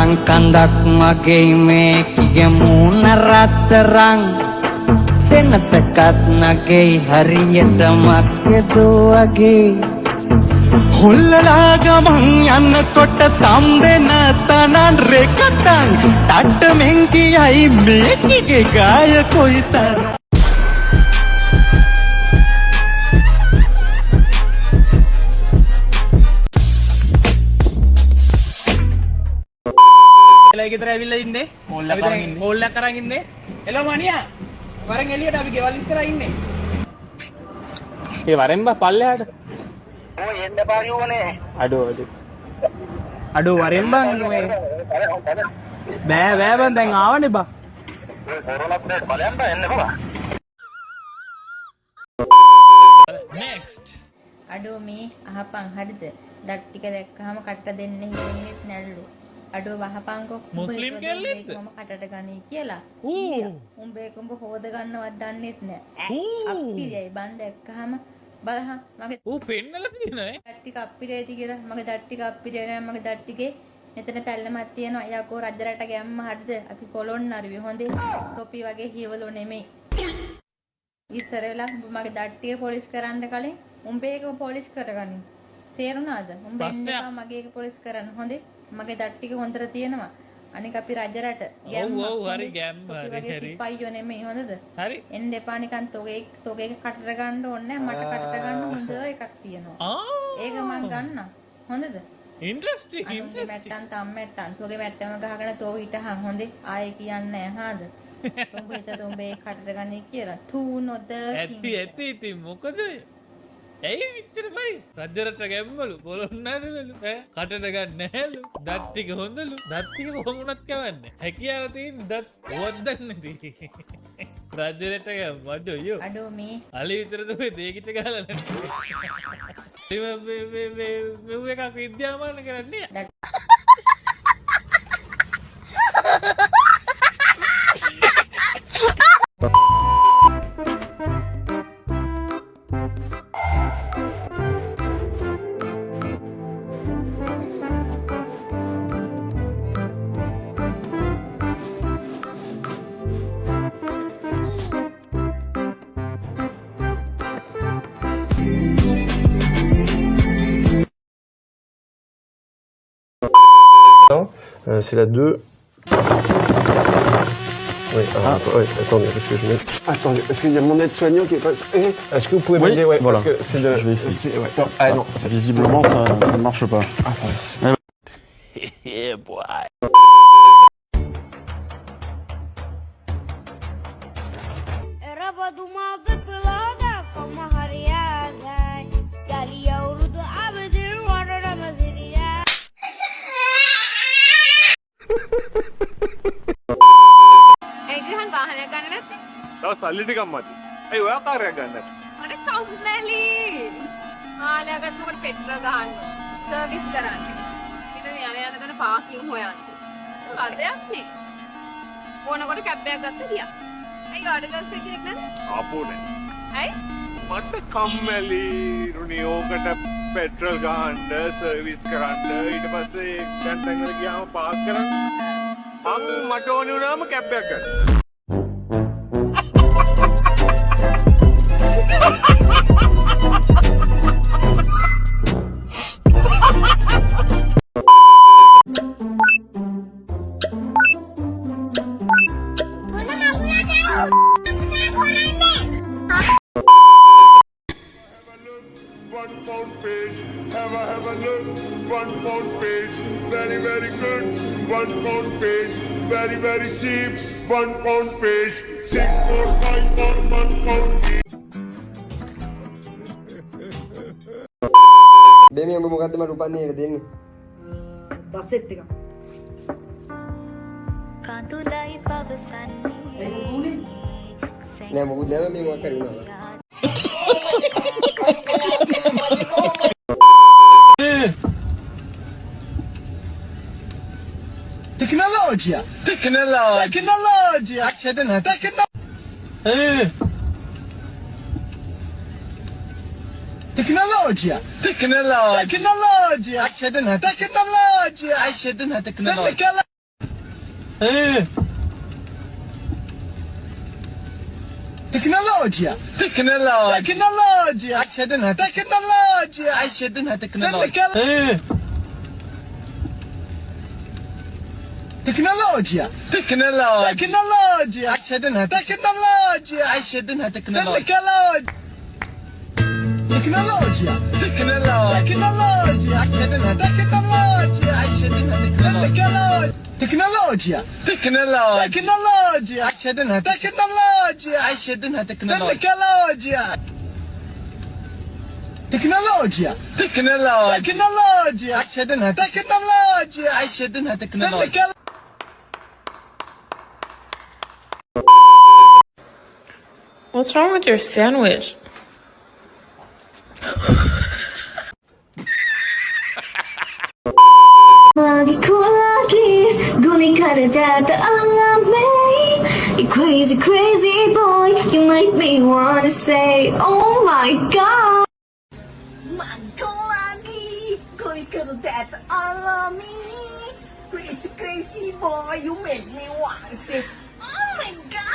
තරං කඳක් මගේ මේ කියමුණ රත්තරන් දෙනතකත් නගේ හරියට මක්කදෝවගේ හොල්ලලා ගමන් යන්නකොට තම් දෙන තනන් රෙකතන් තට්ටමෙන් කියයි මේකිගේ ගාය කොයිතරම් එලා ගෙදර ඇවිල්ලා ඉන්නේ මෝල් එක කරන් ඉන්නේ එළව මණියා වරෙන් එළියට අපි ගෙවල් ඉස්සරහා ඉන්නේ ඒ වරෙන් බා පල්ලෙහාට ඔය එන්න පාරියෝනේ අඩෝ වරෙන් බං මේ බෑ බං දැන් ආවනේ බා ඔය කොරෝනා අප්ඩේට් බලයන් බා එන්න බා next අඩෝ මේ අහපන් හරිද දත් ටික දැක්කහම කට්ට දෙන්න හිතෙන්නේ නැල්ලු අඩෝ වහපන්කෝ මුස්ලිම් කෙල්ලෙක්ද මම කටට ගනී කියලා උඹ හොද ගන්නවත් දන්නෙත් නෑ අප්පිරියයි බන් දැක්කහම බලහන් මගේ ඌ පෙන්නලා තියෙනවා දත් ටික අප්පිරියයිද කියලා මගේ දත් ටික අප්පිරිය නෑ මගේ දත් ටිකේ මෙතන පැල්ලමක් තියෙනවා යකෝ රජරට ගැම්ම හරිද අපි පොලොන් අරුවේ හොඳේ තොපි වගේ හිවලෝ නෙමෙයි ඉස්සර වෙලා මගේ දත් ටික පොලිස් කරන්න කලින් උඹ ඒක පොලිස් කරගනින් තේරුණාද උඹ එන්න මගේ එක පොලිස් කරන්න හොඳේ මගේ දත් ටික හොඳට තියෙනවා අනික අපි රජරට ගැම්ම ඔව් හරි ගැම්ම හරි සිපයියෝ නෙමෙයි හොඳද හරි එන්න එපා නිකන් තොගේ කටට ගන්න ඕනේ මට කටට ගන්න හොඳ එකක් තියෙනවා ඒක මං ගන්න හොඳද ඉන්ට්‍රස්ටිං මැට්ටන් තම්මැට්ටන් තොගේ මැට්ටම ගහගෙන තෝ හිටහන් හොඳේ ආයේ කියන්නේ නෑ හාද උඹ හිතද උඹ ඒ කටට ගන්නේ කියලා තූ නොද ඇති ඉතින් මොකද ඇයි විතර බයි රජරට ගැම්මලු පොළොන්නරවලු කටට ගන්න නැහැලු දත් ටික හොඳලු දත් ටික කොහොමුණත් කවන්නේ හැකියාව තියෙන දත් වද්දන්නේ නැති රජරට ගැම්ම අඩෝ මේ අලි විතරද ඔය දෙකිට ගහලා නැති මේ එකක් විද්‍යාමාන කරන්නේ C'est la 2. Oui, attendez, parce que je mets... Attendez, est-ce qu'il y a mon aide-soignant qui est pas... Est-ce que vous pouvez m'aider? Ouais, voilà. Parce que c'est le... Je vais essayer. Ouais. Non, ah non, visiblement, ça ne marche pas. Attendez. yeah boy ඒග්‍රහන් වාහනයක් ගන්න නැත්තේ? තව සල්ලි ටිකක් මදි. ඇයි ඔයා කාර්යයක් ගන්න නැත්තේ? අර කම්මැලි. මාළයා ගත්තකොට පෙට්‍රල් ගහන්න. සර්විස් කරන්න. ඊට යන තැන පාකින් හොයන්න. අදයක් නේ. ඕනකොට කැබ් එකක් ගත්ත ගියා. ඇයි ගාඩ ගස්ස කෙනෙක් නැද්ද? ආපෝ නෑ. ඇයි? මට කම්මැලි රුණි ඕකට පෙට්‍රල් ගහන්න සර්විස් කරන්න ඊට පස්සේ එක්ස්ටන්ට් එකකට ගියාම පාස් කරන්න මට ඕනේ වුණාම කැබ් එකක් ගන්න. Have a look, 1 pound fish, very good. 1 pound fish, very cheap. 1 pound fish, 6, 4, 5 for 1 pound fish. Bemi ambo මොකද්ද මට උපන්නේ ඒක දෙන්න. දසෙට් එක. කඳුලයි පවසන්නේ. නෑ මොකුත් නෑ මේ මොකක් හරි වුණා. Tecnologia! Accedere Tecnologia! Accedere tecnologia! Tecnologia. Tecnologia. Tecnologia. What's wrong with your sandwich? You crazy, crazy boy, you make me wanna say, oh my god. Crazy, crazy boy, you make me want to say, oh my god.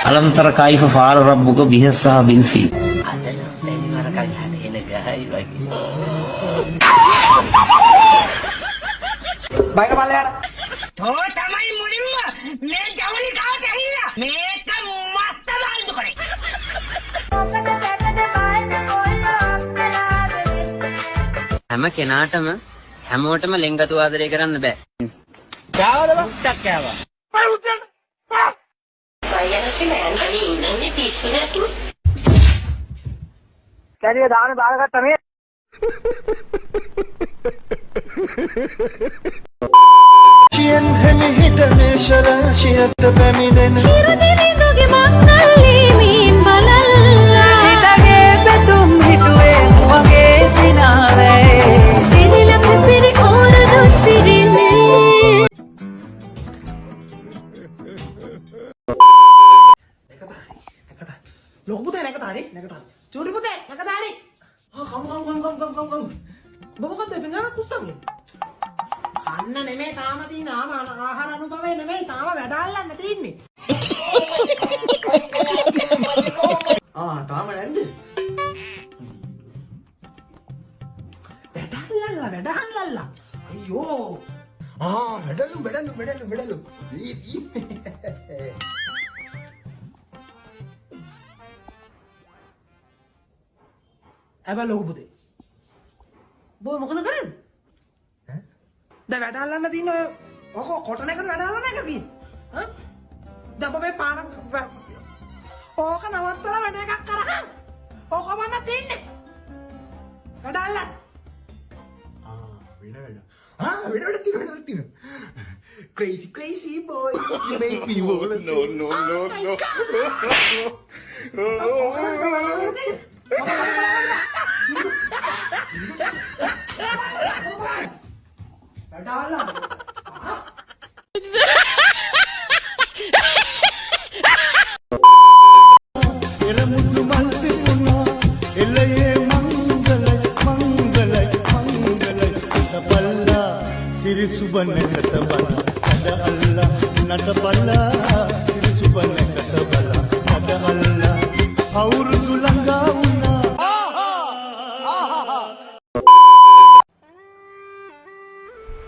අලම්තර කයිෆ ෆාර රබ්බුක බිහස්සහ බිල්ෆි හැම කෙනාටම හැමෝටම ලෙන්ගතු ආදරය කරන්න බෑ. Loko putih naik tarik. Curi putih naik tarik. Oh, kamu. Bawa kan dengan kusang. Karena neme tama tina ama ahar anubhawe neme tama වැඩල්ලන්න තියෙන්නේ. තාම නැද්ද? වැඩල්ලලා. අයියෝ. වැඩලු. ඇබැ ලොකු පුතේ. බෝ මොකද කරන්නේ? දැන් වැඩ අල්ලන්න තියෙන ඔය ඔක කොටන එකද වැඩ අල්ලන්න එක තියෙන්නේ? හා? දැන් ඔබ මේ පාරක් ඕක නවත්තලා වැඩ එකක් කරා. ඕක වන්න තියෙන්නේ. වැඩ අල්ලන්න. වැඩ තියෙනවා. Crazy boy, you make me wanna No.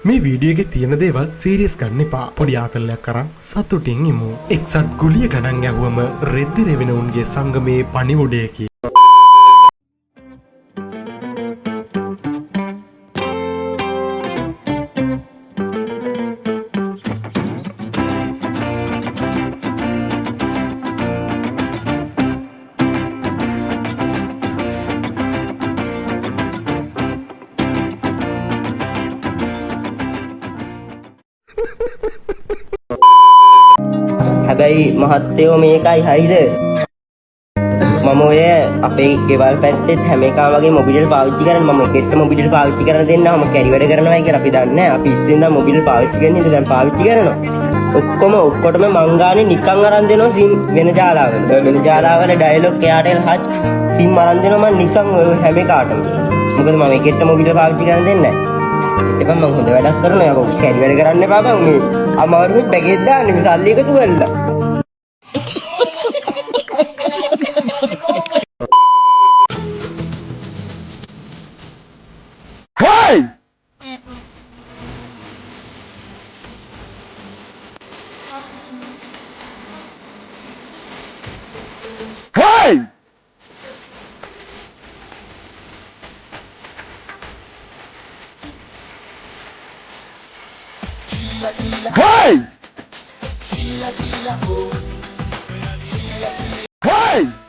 මේ වීඩියෝ එකේ තියෙන දේවල් සීරියස් ගන්න එපා. පොඩි ආතල්ලයක් කරන් සතුටින් ඉමු. එක්සත් ගුලිය ගණන් ගැහුවම රෙද්ද රෙවෙන උන්ගේ සංගමේ පණිවුඩයකි. හැබැයි මහත්තයෝ මේකයි හයිද? මම ඔය අපේ ගෙවල් පැත්තෙත් හැම එකා වගේ මොබිටල් පාවිච්චි කරන මම එකට මොබිටල් පාවිච්චි කරන දෙන්නාම කැරි වැඩ කරනවා කියලා අපි දන්නේ නැහැ. අපි ඉස්සෙන් ඉඳන් මොබිටල් පාවිච්චි කරන ඉඳන් දැන් පාවිච්චි කරනවා. ඔක්කොටම මං ගානේ නිකන් අරන් දෙනවා සිම් වෙන ජාලාවල. වෙන ජාලාවල ඩයලොග් එයාටෙල් හච් සිම් අරන් දෙනවා මම නිකන් ඔය හැම එකාටම. මොකද මම එකට මොබිටල් පාවිච්චි කරන දෙන්නේ නැහැ. ඊට පස්සේ මම හොඳ වැඩක් කරනවා. යකෝ කැරි වැඩ කරන්න එපා බං. මේ අමාරුයි පැකේජ් දාන්නේ මේ සල්ලි එකතු කරලා. Hey! Hey! Hey! Hey!